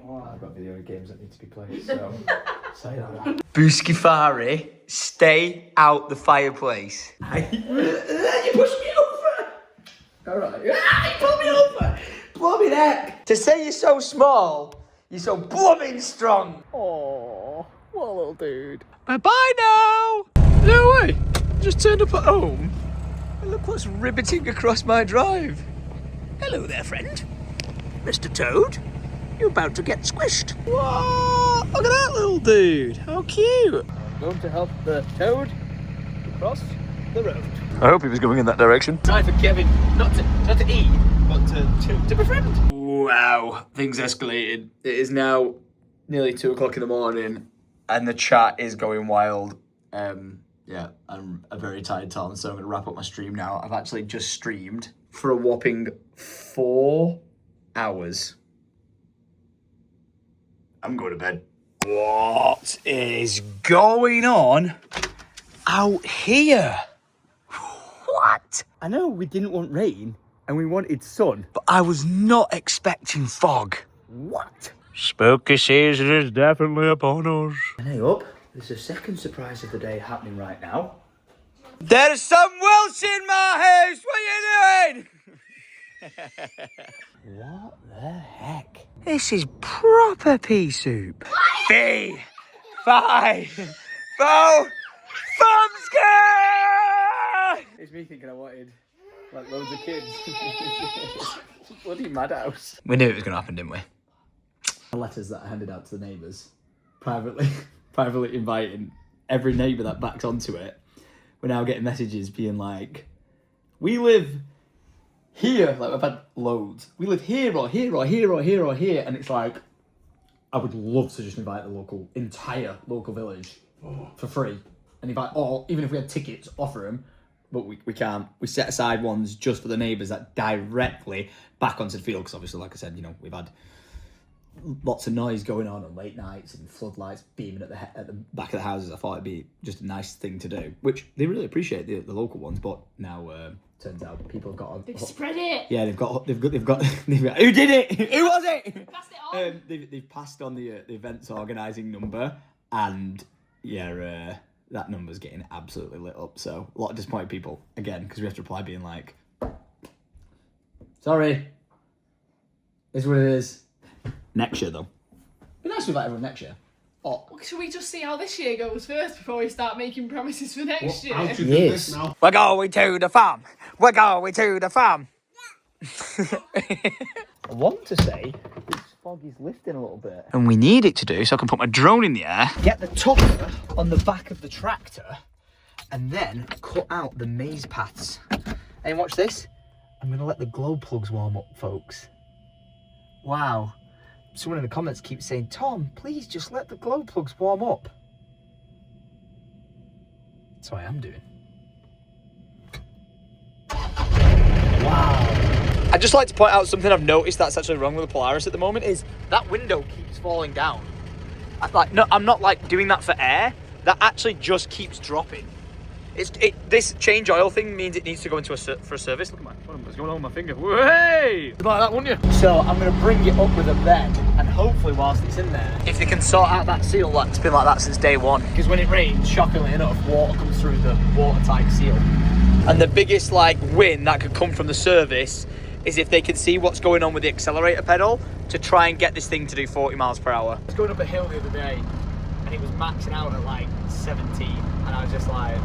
Oh, I've got video games that need to be played, so say that. Booskifari, stay out the fireplace. You pushed me over! Alright. You pulled me over! Blooming heck! To say you're so small, you're so blooming strong. Oh, what a little dude. Bye-bye now. No way. Just turned up at home. And look what's ribbiting across my drive. Hello there, friend. Mr. Toad. You're about to get squished. Whoa! Look at that little dude. How cute. I'm going to help the toad across the road. I hope he was going in that direction. Time for Kevin not to eat, but to befriend. Wow, things escalated. It is now nearly 2 o'clock in the morning and the chat is going wild. Yeah, I'm a very tired Tom, so I'm going to wrap up my stream now. I've actually just streamed for a whopping 4 hours. I'm going to bed. What is going on out here? What? I know we didn't want rain and we wanted sun. But I was not expecting fog. What? Spooky season is definitely upon us. And hey up, there's a second surprise of the day happening right now. There's some Welsh in my house! What are you doing? What the heck? This is proper pea soup. 3, 5, 4, Thumbscare! It's me thinking I wanted like loads of kids. Bloody madhouse. We knew it was going to happen, didn't we? The letters that I handed out to the neighbours, privately inviting every neighbour that backs onto it. We're now getting messages being like, we live Here, like we've had loads. We live here or here or here or here or here, and it's like, I would love to just invite the entire local village for free, and invite all, even if we had tickets, offer them, but we can't. We set aside ones just for the neighbours that directly back onto the field, because obviously, like I said, you know, we've had lots of noise going on late nights and floodlights beaming at the back of the houses. I thought it'd be just a nice thing to do, which they really appreciate, the local ones, but now turns out people have got They've spread it. yeah, they've got who did it? Who was it? Passed it on. They've passed on the events organising number, and yeah, that number's getting absolutely lit up. So a lot of disappointed people again, because we have to reply being like, sorry, this is what it is. Next year though, be nice to invite everyone next year. Oh, Should we just see how this year goes first before we start making promises for next year? How to do Yes. this now? We're going to the farm. We're going to the farm. I want to say this fog is lifting a little bit. And we need it to do so I can put my drone in the air. Get the topper on the back of the tractor, and then cut out the maze paths. And watch this. I'm gonna let the glow plugs warm up, folks. Wow. Someone in the comments keeps saying, Tom, please just let the glow plugs warm up. That's what I am doing. Wow. I'd just like to point out something I've noticed that's actually wrong with the Polaris at the moment is that window keeps falling down. I'm not like doing that for air. That actually just keeps dropping. This change oil thing means it needs to go into for a service. Look at what's going on with my finger. Hey! You'd like that, wouldn't you? So I'm gonna bring it up with them then, and hopefully whilst it's in there, If they can sort out that seal, it's been like that since day one. because when it rains, shockingly enough, water comes through the watertight seal. And the biggest win that could come from the service is if they can see what's going on with the accelerator pedal to try and get this thing to do 40 miles per hour. I was going up a hill the other day, and it was maxing out at 17, and I was just like,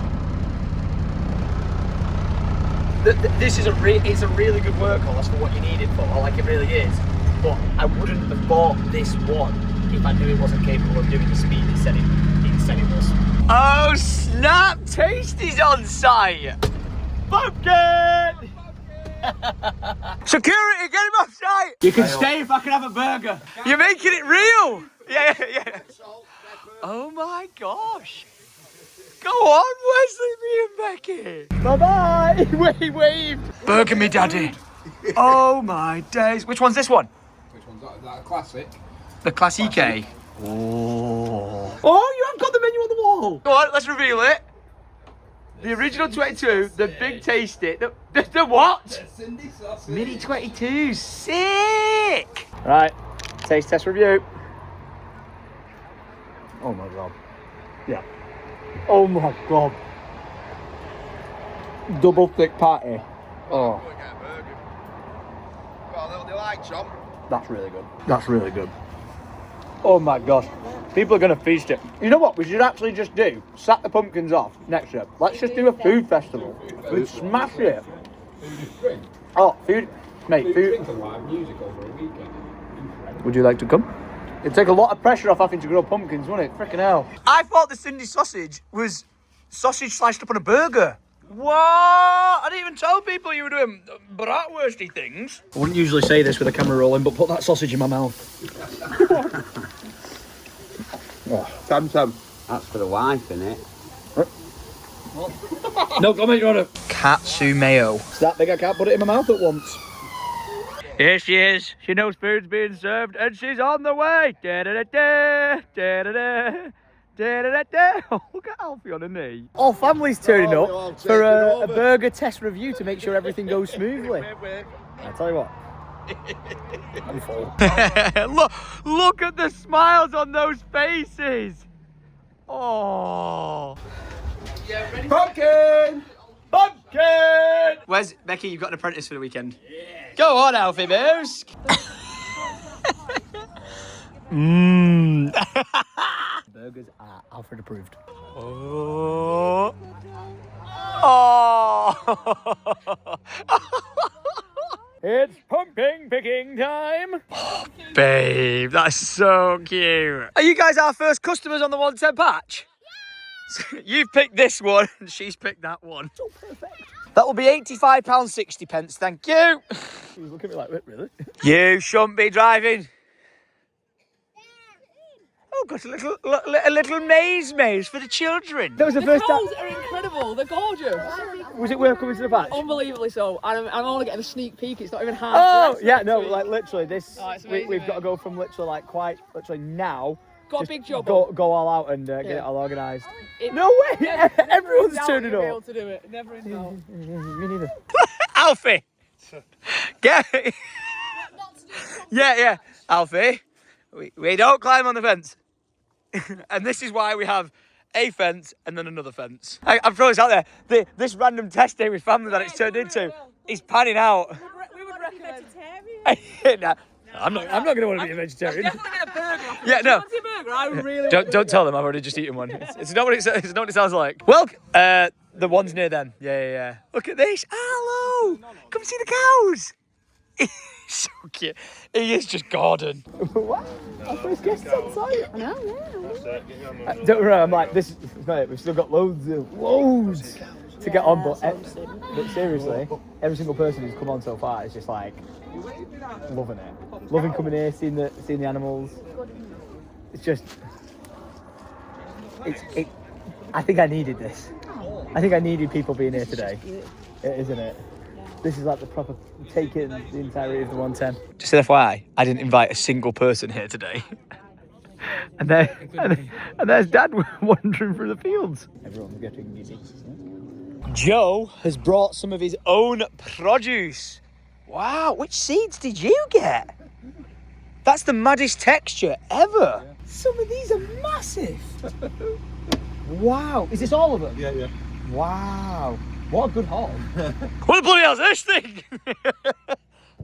this is it's a really good workhorse for what you need it for, it really is. But I wouldn't have bought this one if I knew it wasn't capable of doing the speed it said it was. Oh snap! Tasty's on site! Pumpkin! Security, get him off site! You can stay if I can have a burger. You're making it real! Yeah. Oh my gosh! Go on, Wesley, me and Becky! Bye-bye! He waved! Burger me, daddy! Oh my days! Which one's this one? Which one's that? Is that a classic? The Classique. Oh, you haven't got the menu on the wall! Go on, let's reveal it. The original 22, the big tasty, the what? Cindy sausage. Mini 22, sick! Right, taste test review. Oh my god. Yeah. Oh my god. Double thick patty. Oh, Go and get a burger. Got a little delight, Tom. that's really good. That's really good. Oh my god. People are going to feast it. You know what we should actually just do? Sack the pumpkins off next year. Let's just do a food festival. We'd smash it. Oh, food. Mate, food. Live music over a weekend. Would you like to come? It'd take a lot of pressure off having to grow pumpkins, wouldn't it? Frickin' hell. I thought the Cindy sausage was sausage sliced up on a burger. What? I didn't even tell people you were doing bratwursty things. I wouldn't usually say this with a camera rolling, but put that sausage in my mouth. Tom, that's for the wife, innit? No comment, Your Honour. Katsu mayo. It's that big I can't put it in my mouth at once. Here she is. She knows food's being served and she's on the way. Da-da-da-da, da-da-da, da-da-da-da. Oh, look at Alfie on her knee. All family's turning Oh, they're all up for a taking over. burger test review to make sure everything goes smoothly. I'll tell you what. I'm full. look at the smiles on those faces. Oh. Pumpkin! Pumpkin! Where's Becky? You've got an apprentice for the weekend. Yeah. Go on, Alfie Moose. Burgers are Alfred approved. Oh. Oh. It's pumpkin picking time. Babe, that's so cute. Are you guys our first customers on the 110 patch? Yeah. You've picked this one and she's picked that one. So perfect. That will be £85.60, thank you. He was looking at me like, really? You shouldn't be driving. Oh, got a little maze for the children. That was the first time. Cows are incredible. They're gorgeous. Was it worth coming to the patch? Unbelievably so. And I'm only getting a sneak peek. It's not even half. Oh, yeah, no, like literally this. Oh, it's amazing, we've got to mate. go from literally now. Got a just big job. Go all out and get it all organised. No way! Never Everyone's in doubt turning you'll be up. able to do it. Never in doubt. Me neither. Alfie! Get Yeah. Alfie, we don't climb on the fence. And this is why we have a fence and then another fence. I'm throwing this out there. This random test day with family that it's turned into is panning out. We would recommend. Nah, I'm not going to want to be a vegetarian. Definitely get a burger. Yeah, no. Fancy a burger? I really Don't tell them I've already just eaten one. It's not what it sounds like. Well, the one's near them. Yeah. Look at this. Hello. Come see the cows. He's so cute. He is just Gordon. What? Our first guest on site. I know, yeah. Don't worry, I'm like, this is mate, we've still got loads to get on, but seriously, every single person who's come on so far is just like loving it. Loving coming here, seeing the animals. It's just, I think I needed this. I think I needed people being here today, isn't it? This is like the proper taking the entirety of the 110. Just an FYI, I didn't invite a single person here today. And there's Dad wandering through the fields. Everyone's getting giddy. Joe has brought some of his own produce. Wow, which seeds did you get? That's the maddest texture ever. Some of these are massive. Wow, is this all of them? Yeah. Wow, what a good haul. What the bloody hell's this thing?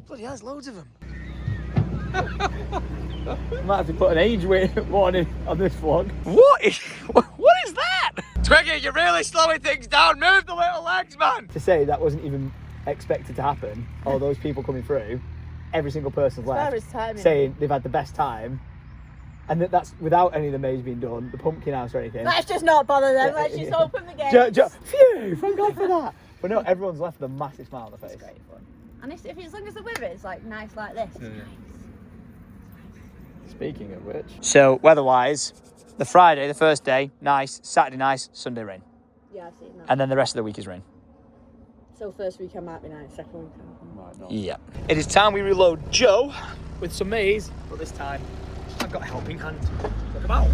Bloody hell, there's loads of them. Might have to put an age warning on this vlog. What is that? Twiggy, you're really slowing things down. Move the little legs, man. To say that wasn't even expected to happen, all those people coming through, every single person's left saying they've had the best time. And that's without any of the maze being done, the pumpkin house or anything. Let's just not bother them. Let's just open the gates. Phew, thank God for that. But no, everyone's left with a massive smile on their face. It's great fun. And if as long as the weather is like nice like this, it's nice. Speaking of which. So, weather-wise, the Friday, the first day, nice. Saturday, nice. Sunday, rain. Yeah, I've seen that. And then the rest of the week is rain. So first weekend might be nice, second weekend. Might not. Yeah. It is time we reload Joe. With some maize, but this time I've got a helping hand. Look about.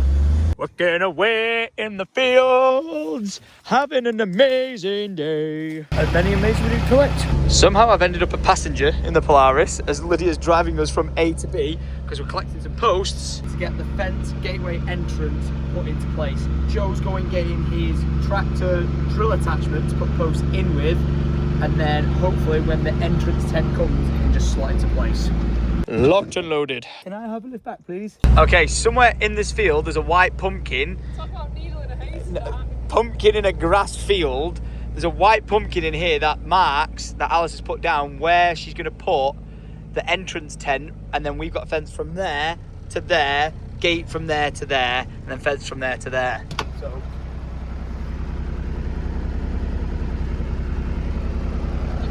Working away in the fields, having an amazing day. As many amazing we didn't collect. Somehow I've ended up a passenger in the Polaris as Lydia's driving us from A to B because we're collecting some posts. To get the fence gateway entrance put into place. Joe's going getting his tractor drill attachment to put posts in with, and then hopefully when the entrance tent comes, it can just slot into place. Locked and loaded. Can I have a lift back, please? Okay, somewhere in this field there's a white pumpkin. Talk about needle in a haystack. Pumpkin in a grass field. There's a white pumpkin in here that marks, that Alice has put down, where she's going to put the entrance tent, and then we've got a fence from there to there, gate from there to there, and then fence from there to there. So.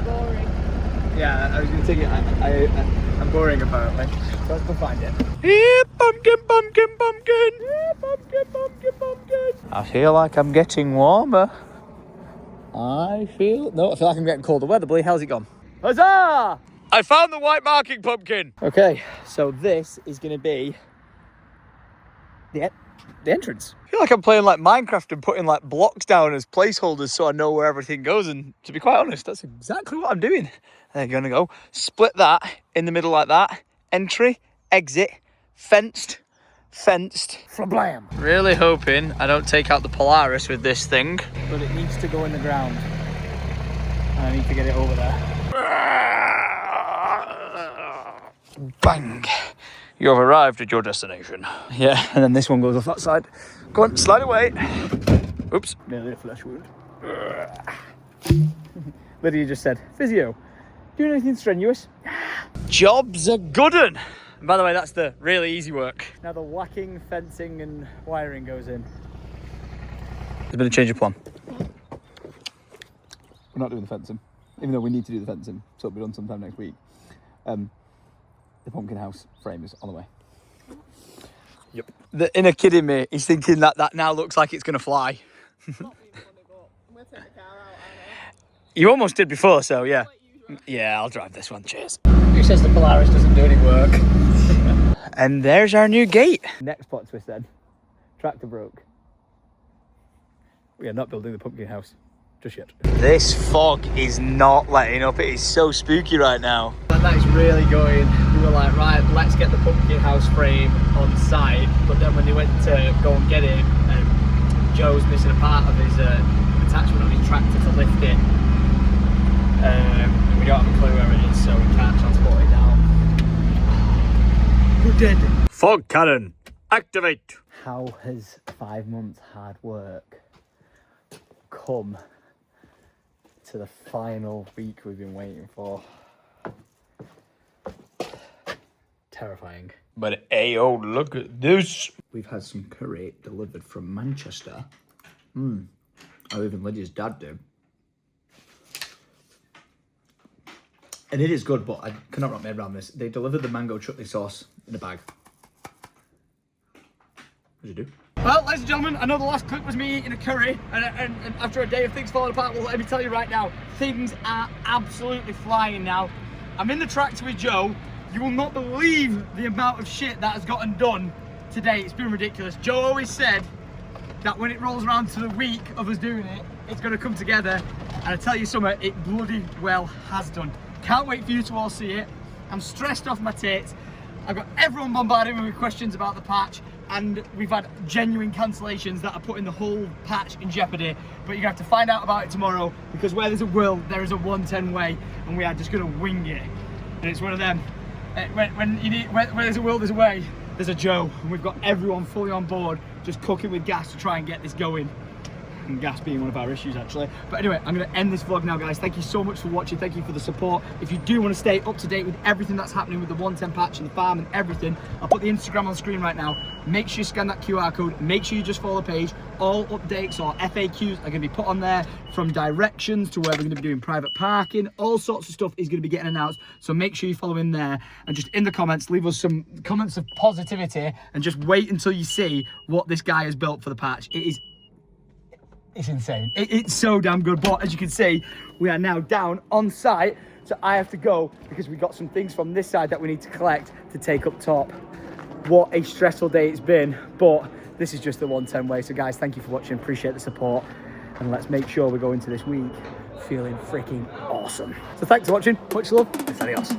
Boring. Yeah, I was going to take it. I'm boring apparently. So let's go find it. Yeah, pumpkin, pumpkin, pumpkin. Yeah, pumpkin, pumpkin, pumpkin. I feel like I'm getting warmer. I feel like I'm getting colder. Where the bloody hell's it gone? Huzzah! I found the white marking pumpkin. Okay, so this is going to be the entrance. I feel like I'm playing like Minecraft and putting like blocks down as placeholders so I know where everything goes. And to be quite honest, that's exactly what I'm doing. They're going to go split that in the middle like that. Entry, exit, fenced. Flablam! Really hoping I don't take out the Polaris with this thing. But it needs to go in the ground. And I need to get it over there. Bang! You have arrived at your destination. Yeah, and then this one goes off that side. Go on, slide away. Oops. Nearly a flesh wound. Lydia just said, physio, doing anything strenuous? Job's a good un. And by the way, that's the really easy work. Now the whacking, fencing and wiring goes in. There's been a change of plan. We're not doing the fencing, even though we need to do the fencing, so it'll be done sometime next week. The pumpkin house frame is on the way. Yep. The inner kid in me is thinking that that now looks like it's going to fly. Not being funny, but I'm going to take the car out, aren't You almost did before, so yeah. Yeah, I'll drive this one. Cheers. Who says the Polaris doesn't do any work? And there's our new gate. Next plot twist then. Tractor broke. We are not building the pumpkin house just yet. This fog is not letting up. It is so spooky right now. That is really going. We were like, right, let's get the pumpkin house frame on site. But then when they went to go and get it, Joe's missing a part of his attachment on his tractor to lift it. We don't have a clue where it is, so we can't transport it down. We're dead. Fog cannon, activate. How has 5 months hard work come to the final week we've been waiting for? Terrifying. But ayo, look at this. We've had some curry delivered from Manchester. Oh, even Lydia's dad did. And it is good, but I cannot wrap my head around this. They delivered the mango chutney sauce in a bag. What did you do? Well, ladies and gentlemen, I know the last clip was me eating a curry, and after a day of things falling apart, well, let me tell you right now, things are absolutely flying now. I'm in the tractor with Joe. You will not believe the amount of shit that has gotten done today. It's been ridiculous. Joe always said that when it rolls around to the week of us doing it, it's going to come together. And I tell you something, it bloody well has done. Can't wait for you to all see it. I'm stressed off my tits. I've got everyone bombarding me with questions about the patch, and we've had genuine cancellations that are putting the whole patch in jeopardy. But you're gonna have to find out about it tomorrow, because where there's a will, there is a 110 way, and we are just gonna wing it. And it's one of them. Where there's a will, there's a way. There's a Joe, and we've got everyone fully on board, just cooking with gas to try and get this going. And gas being one of our issues, actually. But anyway, I'm going to end this vlog now, guys. Thank you so much for watching. Thank you for the support. If you do want to stay up to date with everything that's happening with the 110 patch and the farm and everything, I'll put the Instagram on screen right now. Make sure you scan that QR code. Make sure you just follow the page. All updates or FAQs are going to be put on there, from directions to where we're going to be doing private parking. All sorts of stuff is going to be getting announced. So make sure you follow in there, and just in the comments, leave us some comments of positivity, and just wait until you see what this guy has built for the patch. It's insane. It's so damn good. But as you can see, we are now down on site. So I have to go because we got some things from this side that we need to collect to take up top. What a stressful day it's been. But this is just the 110 way. So guys, thank you for watching. Appreciate the support. And let's make sure we go into this week feeling freaking awesome. So thanks for watching. Much love. Adios.